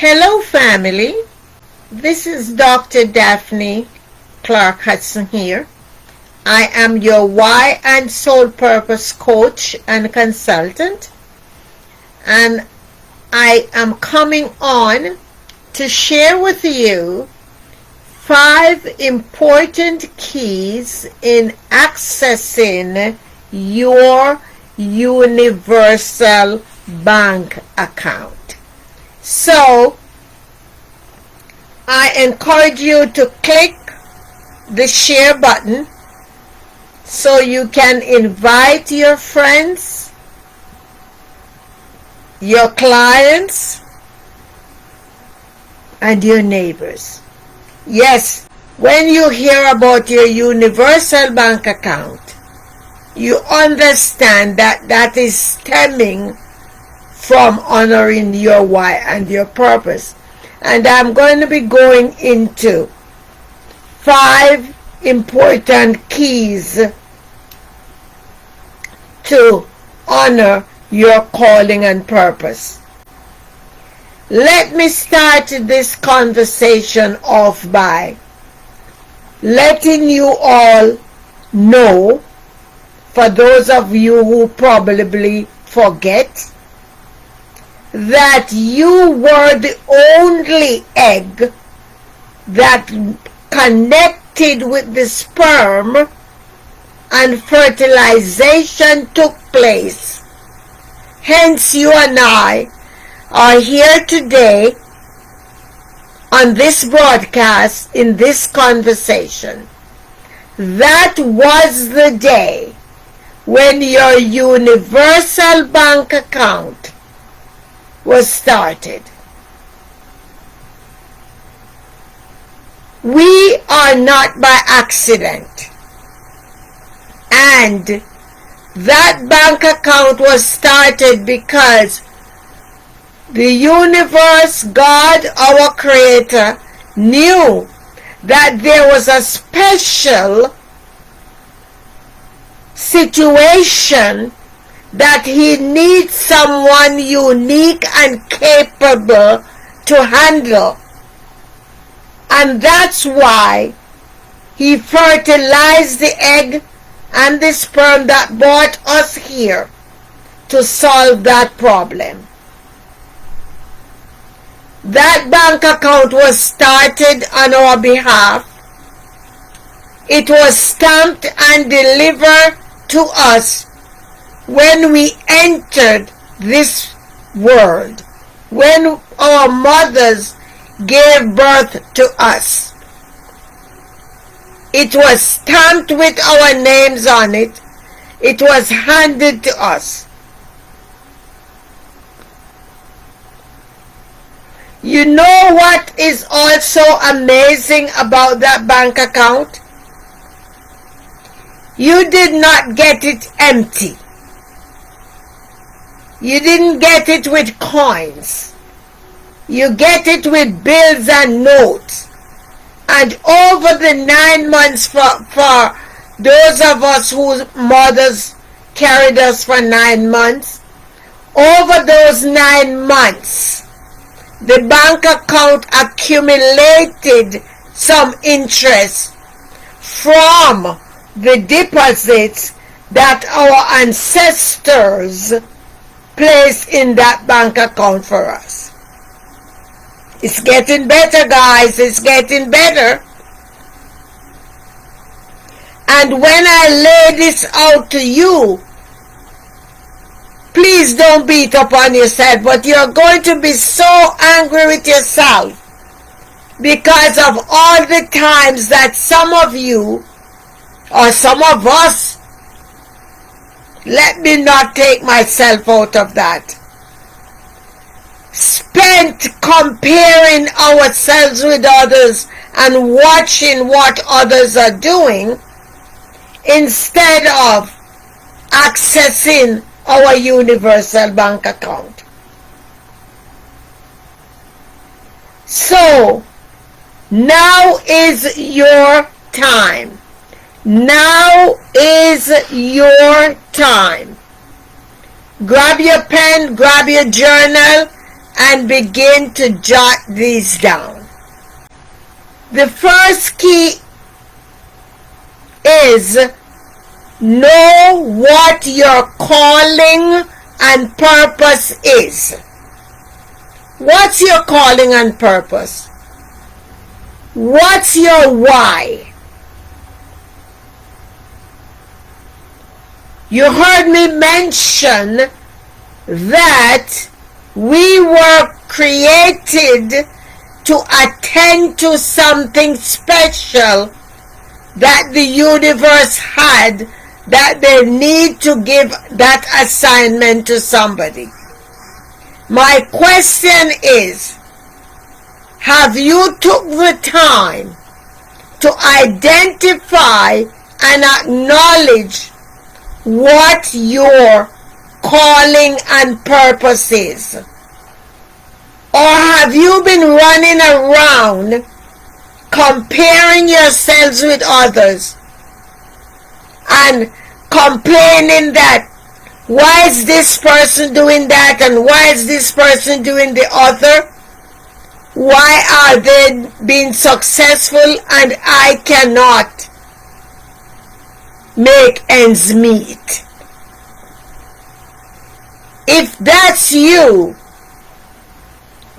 Hello family, this is Dr. Daphne Clarke-Hudson here. I am your Why and Soul Purpose coach and consultant, and I am coming on to share with you 5 important keys in accessing your universal bank account. So, I encourage you to click the share button so you can invite your friends, your clients, and your neighbors. Yes, when you hear about your universal bank account, you understand that that is stemming from honoring your why and your purpose. And I'm going to be going into 5 important keys to honor your calling and purpose. Let me start this conversation off by letting you all know, for those of you who probably forget, that you were the only egg that connected with the sperm and fertilization took place. Hence, you and I are here today on this broadcast, in this conversation. That was the day when your universal bank account was started. We are not by accident, and that bank account was started because the universe, God, our Creator, knew that there was a special situation that He needs someone unique and capable to handle. And that's why He fertilized the egg and the sperm that brought us here to solve that problem. That bank account was started on our behalf. It was stamped and delivered to us when we entered this world, when our mothers gave birth to us. It was stamped with our names on it. It was handed to us. You know what is also amazing about that bank account? You did not get it empty. You didn't get it with coins. You get it with bills and notes. And over the 9 months, for those of us whose mothers carried us for 9 months, over those 9 months, the bank account accumulated some interest from the deposits that our ancestors placed in that bank account for us. It's getting better, guys. It's getting better. And when I lay this out to you, please don't beat up on yourself, but you're going to be so angry with yourself because of all the times that some of you, or some of us, let me not take myself out of that, spent comparing ourselves with others and watching what others are doing instead of accessing our universal bank account. So, now is your time. Now is your time. Grab your pen, grab your journal, and begin to jot these down. The first key is know what your calling and purpose is. What's your calling and purpose? What's your why? You heard me mention that we were created to attend to something special that the universe had, that they need to give that assignment to somebody. My question is, have you took the time to identify and acknowledge what your calling and purpose is? Or have you been running around comparing yourselves with others and complaining that why is this person doing that and why is this person doing the other? Why are they being successful and I cannot make ends meet? If that's you,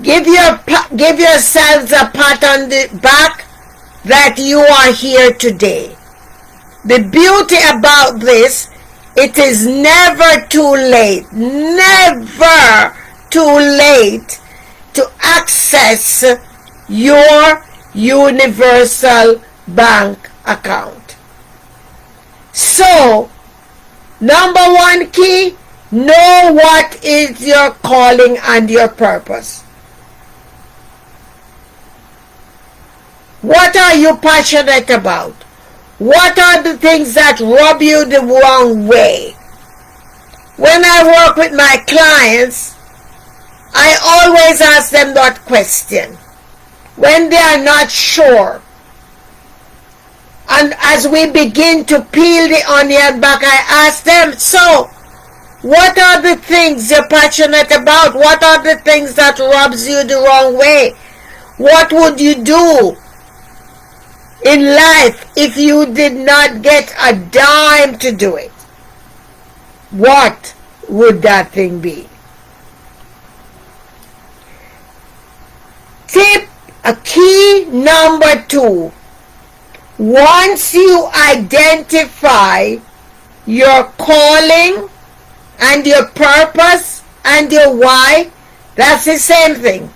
give yourselves a pat on the back that you are here today. The beauty about this, it is never too late, never too late to access your universal bank account. So, number one key, know what is your calling and your purpose. What are you passionate about? What are the things that rub you the wrong way? When I work with my clients, I always ask them that question. When they are not sure, and as we begin to peel the onion back, I ask them, so, what are the things you're passionate about? What are the things that rubs you the wrong way? What would you do in life if you did not get a dime to do it? What would that thing be? Tip, key number 2. Once you identify your calling and your purpose and your why, that's the same thing.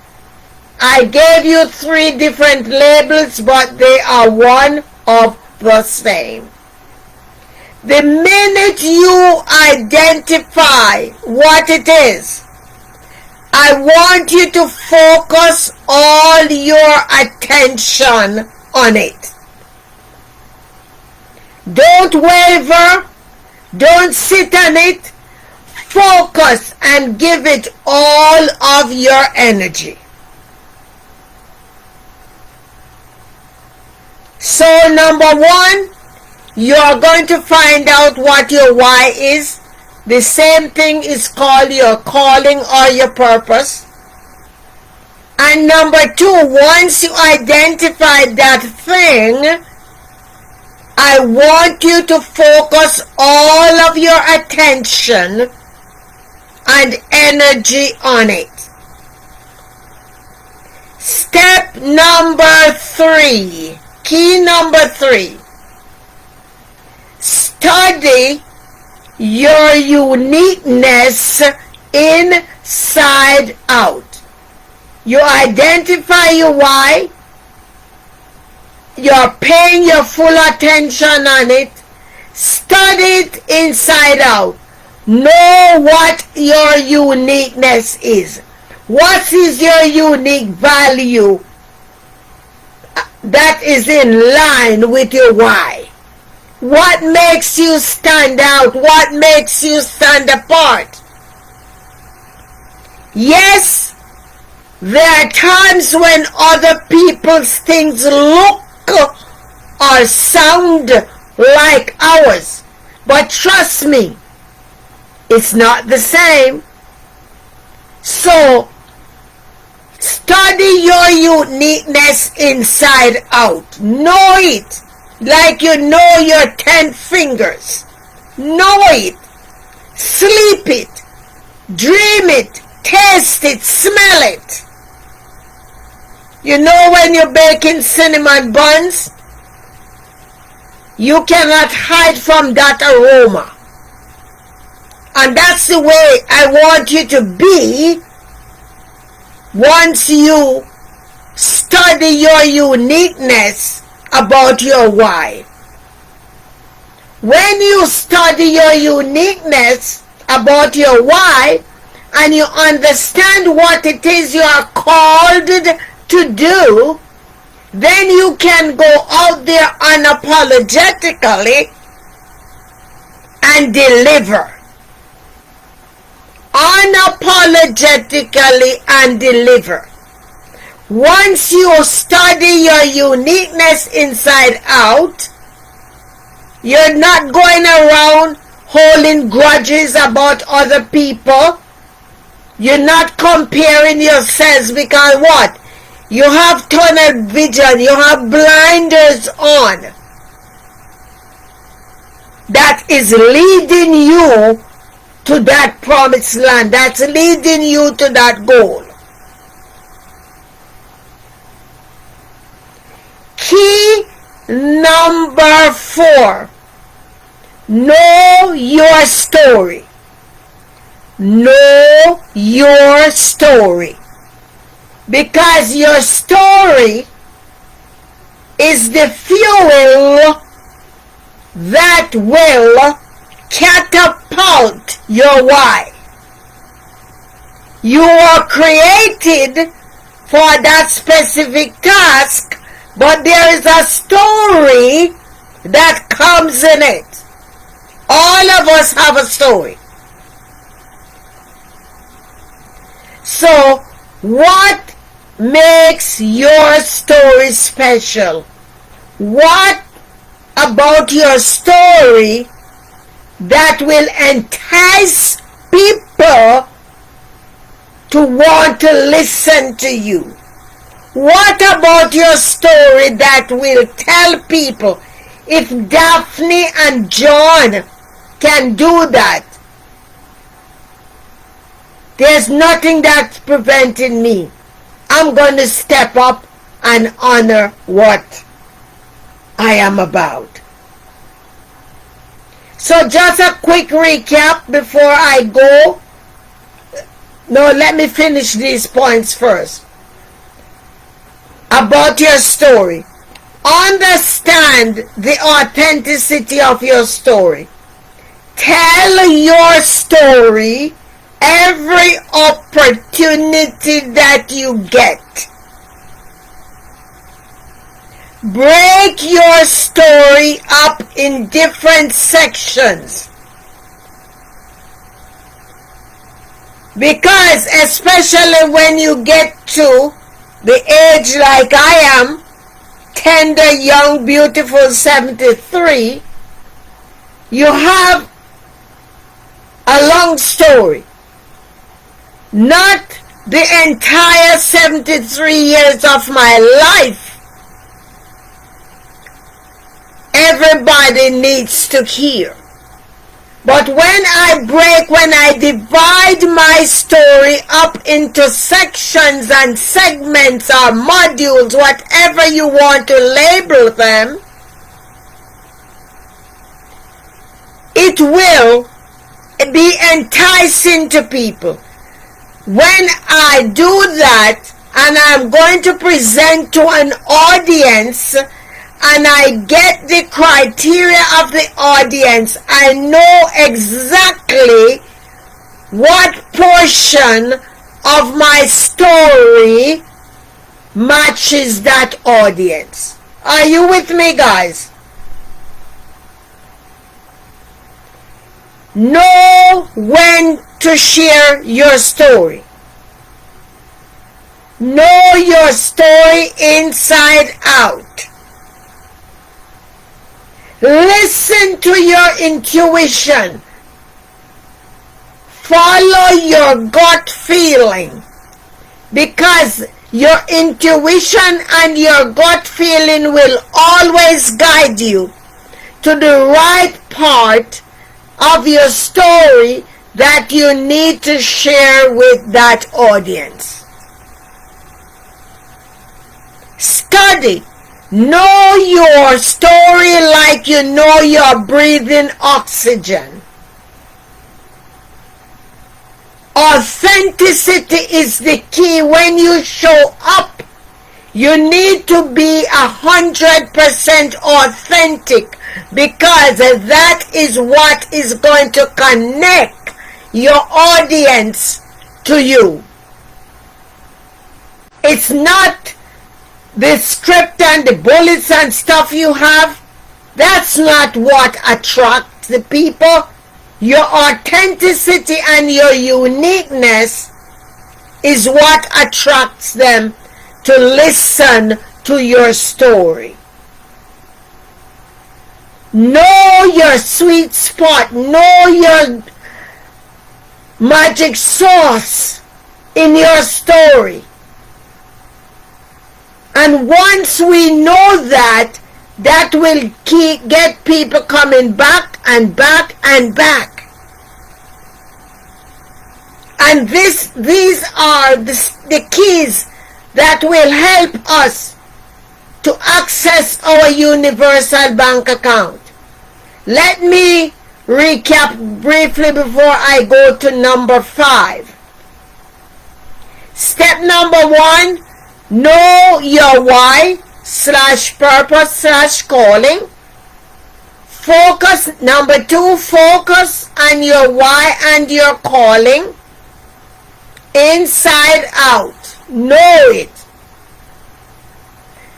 I gave you 3 different labels, but they are one of the same. The minute you identify what it is, I want you to focus all your attention on it. Don't waver. Don't sit on it. Focus and give it all of your energy. So number 1, you are going to find out what your why is. The same thing is called your calling or your purpose. And number 2, once you identify that thing, I want you to focus all of your attention and energy on it. Step number 3, key number 3, study your uniqueness inside out. You identify your why. You're paying your full attention on it. Study it inside out. Know what your uniqueness is. What is your unique value that is in line with your why? What makes you stand out? What makes you stand apart? Yes, there are times when other people's things look or sound like ours, but trust me, it's not the same. So Study your uniqueness inside out. Know it like you know your 10 fingers. Know it. Sleep it. Dream it. Taste it. Smell it. You know when you're baking cinnamon buns, you cannot hide from that aroma. And that's the way I want you to be once you study your uniqueness about your why. When you study your uniqueness about your why and you understand what it is you are called to do, then you can go out there unapologetically and deliver. Unapologetically and deliver. Once you study your uniqueness inside out, you're not going around holding grudges about other people. You're not comparing yourselves because what? You have tunnel vision. You have blinders on. That is leading you to that promised land. That's leading you to that goal. Key number 4. Know your story. Know your story. Because your story is the fuel that will catapult your why. You are created for that specific task, but there is a story that comes in it. All of us have a story. So, what makes your story special? What about your story that will entice people to want to listen to you? What about your story that will tell people, if Daphne and John can do that, there's nothing that's preventing me. I'm going to step up and honor what I am about. So just a quick recap before I go. No, let me finish these points first. About your story. Understand the authenticity of your story. Tell your story every opportunity that you get. Break your story up in different sections. Because especially when you get to the age like I am, tender, young, beautiful 73, you have a long story. Not the entire 73 years of my life. Everybody needs to hear. But when I divide my story up into sections and segments or modules, whatever you want to label them, it will be enticing to people. When I do that, and I'm going to present to an audience, and I get the criteria of the audience, I know exactly what portion of my story matches that audience. Are you with me, guys? Know when to share your story. Know your story inside out. Listen to your intuition. Follow your gut feeling. Because Your intuition and your gut feeling will always guide you to the right part of your story that you need to share with that audience. Study. Know your story like you know you're breathing oxygen. Authenticity is the key. When you show up, you need to be 100% authentic, because that is what is going to connect your audience to you. It's not the script and the bullets and stuff you have. That's not what attracts the people. Your authenticity and your uniqueness is what attracts them to listen to your story. Know your sweet spot. Know your magic sauce in your story. And once we know that, that will get people coming back and back and back. And these are the keys that will help us to access our universal bank account. Let me recap briefly before I go to number 5. Step number 1, know your why / purpose / calling. Focus. Number 2, focus on your why and your calling. Inside out. Know it.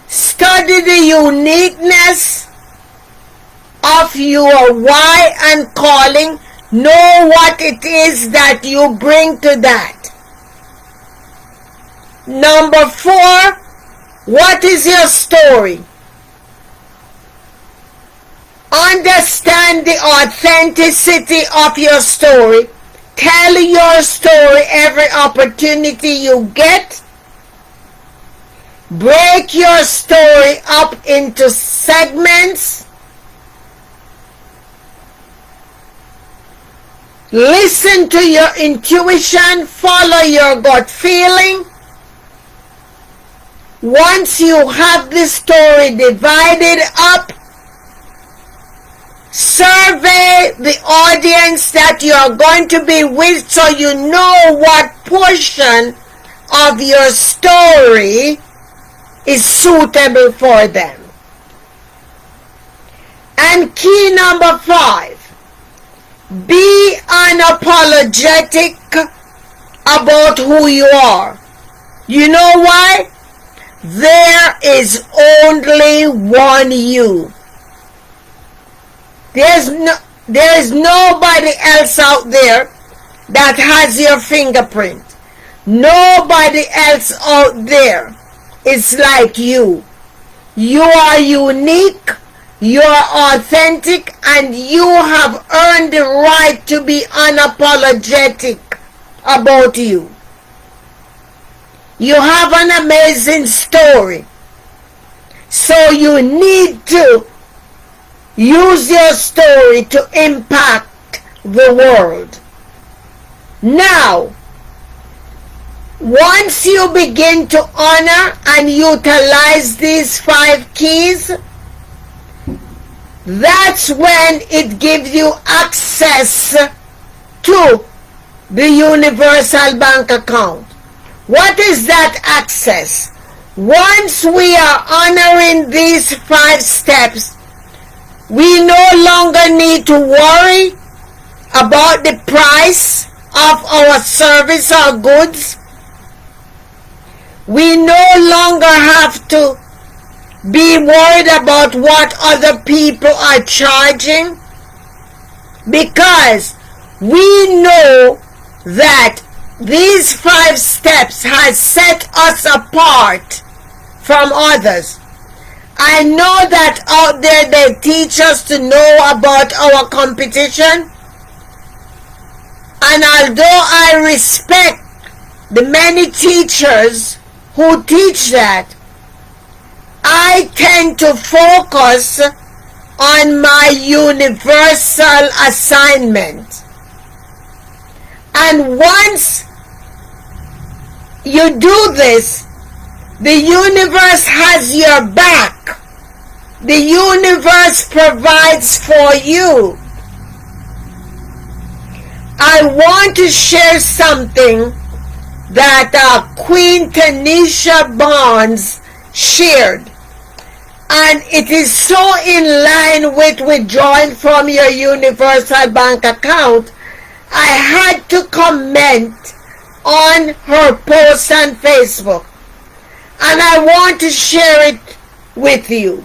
Study the uniqueness of your why and calling. Know what it is that you bring to that. Number 4, what is your story? Understand the authenticity of your story. Tell your story every opportunity you get. Break your story up into segments. Listen to your intuition. Follow your gut feeling. Once you have the story divided up, survey the audience that you are going to be with so you know what portion of your story is suitable for them. And key number 5, be unapologetic about who you are. You know why? There is only one you. There is nobody else out there that has your fingerprint. Nobody else out there is like you. You are unique, you are authentic, and you have earned the right to be unapologetic about you. You have an amazing story. So you need to use your story to impact the world. Now, once you begin to honor and utilize these 5 keys, that's when it gives you access to the universal bank account. What is that access? Once we are honoring these 5 steps, we no longer need to worry about the price of our service or goods. We no longer have to be worried about what other people are charging, because we know that these 5 steps has set us apart from others. I know that out there they teach us to know about our competition, and although I respect the many teachers who teach that, I tend to focus on my universal assignment. And once you do this, the universe has your back. The universe provides for you. I want to share something that Queen Tanisha Barnes shared. And it is so in line with withdrawing from your universal bank account, I had to comment on her post on Facebook. And I want to share it with you.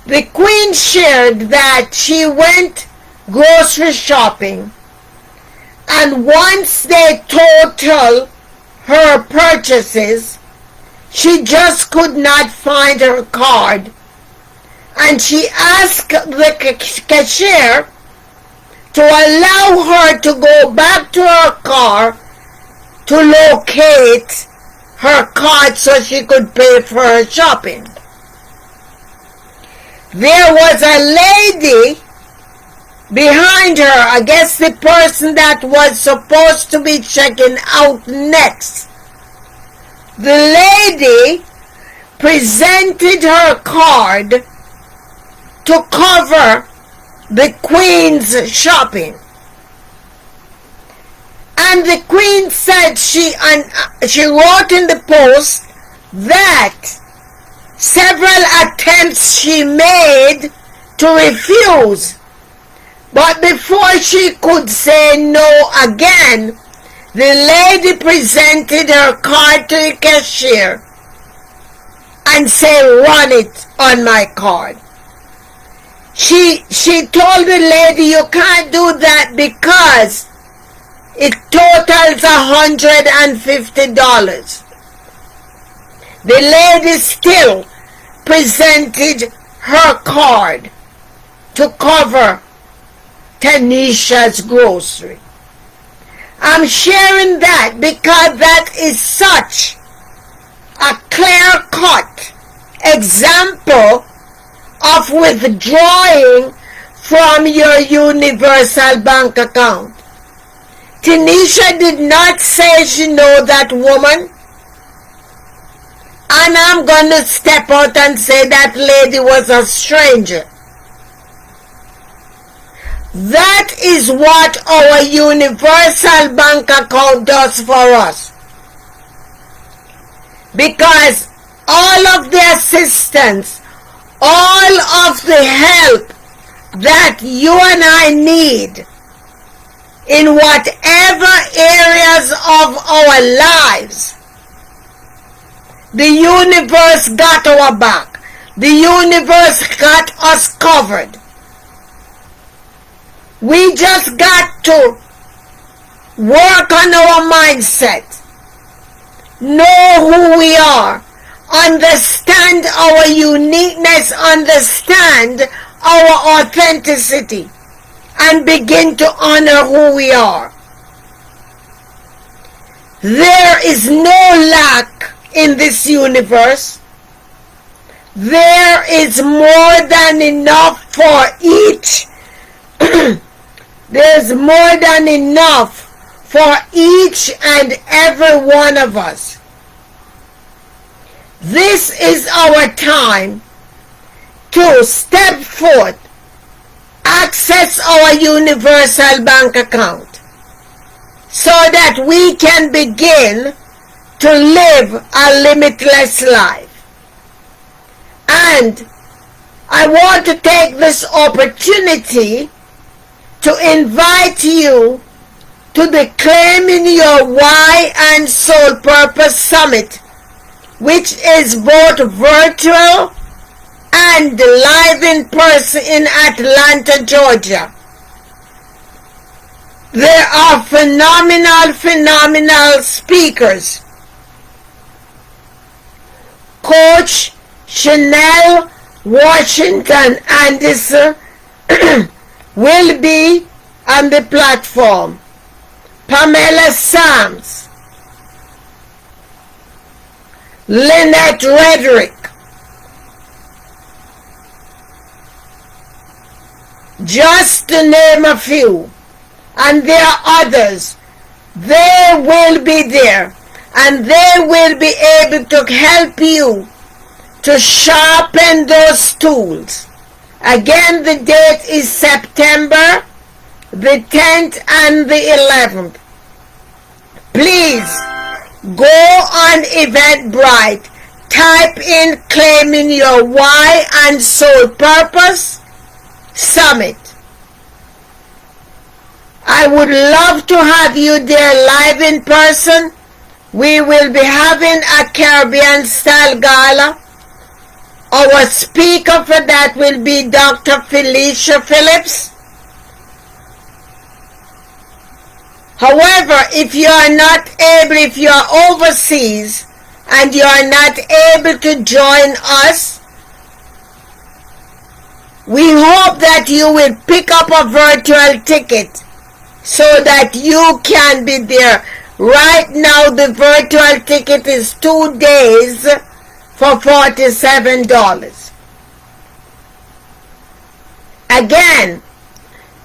The Queen shared that she went grocery shopping, and once they total her purchases, she just could not find her card, and she asked the cashier to allow her to go back to her car to locate her card so she could pay for her shopping. There was a lady behind her, I guess the person that was supposed to be checking out next. The lady presented her card to cover the Queen's shopping. And the Queen said she wrote in the post that several attempts she made to refuse. But before she could say no again, the lady presented her card to the cashier and said, "Run it on my card." She told the lady, "You can't do that because it totals $150. The lady still presented her card to cover Tanisha's grocery. I'm sharing that because that is such a clear-cut example of withdrawing from your universal bank account. Tanisha did not say she know that woman. And I'm going to step out and say that lady was a stranger. That is what our universal bank account does for us. Because all of the assistance, all of the help that you and I need in whatever areas of our lives, the universe got our back. The universe got us covered. We just got to work on our mindset, know who we are, understand our uniqueness, understand our authenticity, and begin to honor who we are. There is no lack in this universe. There is more than enough for each. There's more than enough for each and every one of us. This is our time to step forth, access our universal bank account, so that we can begin to live a limitless life. And I want to take this opportunity to invite you to the Claiming Your Why and Soul Purpose Summit, which is both virtual and live in person in Atlanta, Georgia. There are phenomenal speakers. Coach Chanel Washington Anderson will be on the platform. Pamela Sams, Lynette Redrick, just to name a few. And there are others. They will be there, and they will be able to help you to sharpen those tools. Again, the date is September the 10th and the 11th. Please go on Eventbrite, type in Claiming Your Why and Soul Purpose Summit. I would love to have you there live in person. We will be having a Caribbean style gala. Our speaker for that will be Dr. Felicia Phillips. However, if you are not able, if you are overseas and you are not able to join us, we hope that you will pick up a virtual ticket so that you can be there. Right now, the virtual ticket is 2 days for $47. Again,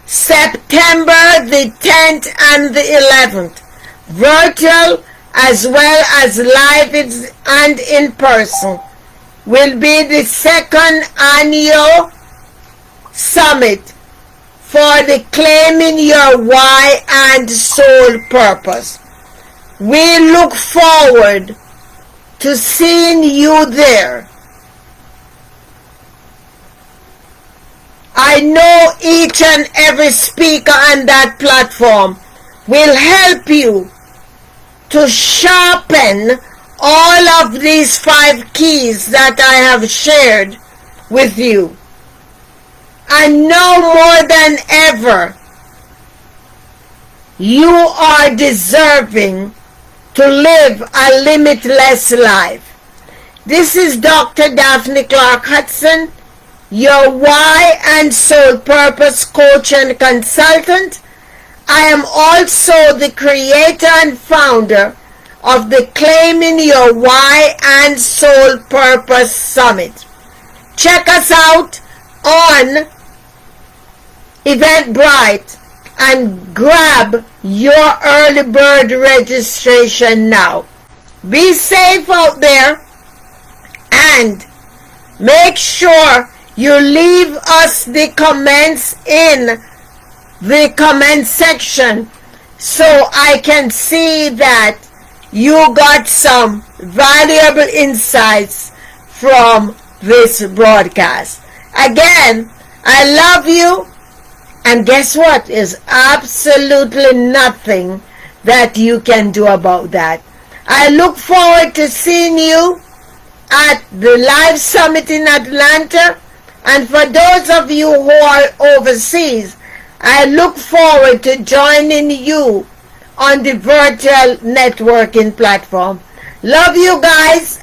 September the 10th and the 11th, virtual as well as live and in person, will be the second annual summit for the Claiming Your Why and Soul Purpose. We look forward to seeing you there. I know each and every speaker on that platform will help you to sharpen all of these 5 keys that I have shared with you. And know more than ever, you are deserving to live a limitless life. This is Dr. Daphne Clarke-Hudson, your Why and Soul Purpose coach and consultant. I am also the creator and founder of the Claiming Your Why and Soul Purpose Summit. Check us out on Eventbrite and grab your early bird registration now. Be safe out there and make sure you leave us the comments in the comment section so I can see that you got some valuable insights from this broadcast. Again, I love you, and guess what? There's absolutely nothing that you can do about that. I look forward to seeing you at the live summit in Atlanta. And for those of you who are overseas, I look forward to joining you on the virtual networking platform. Love you guys.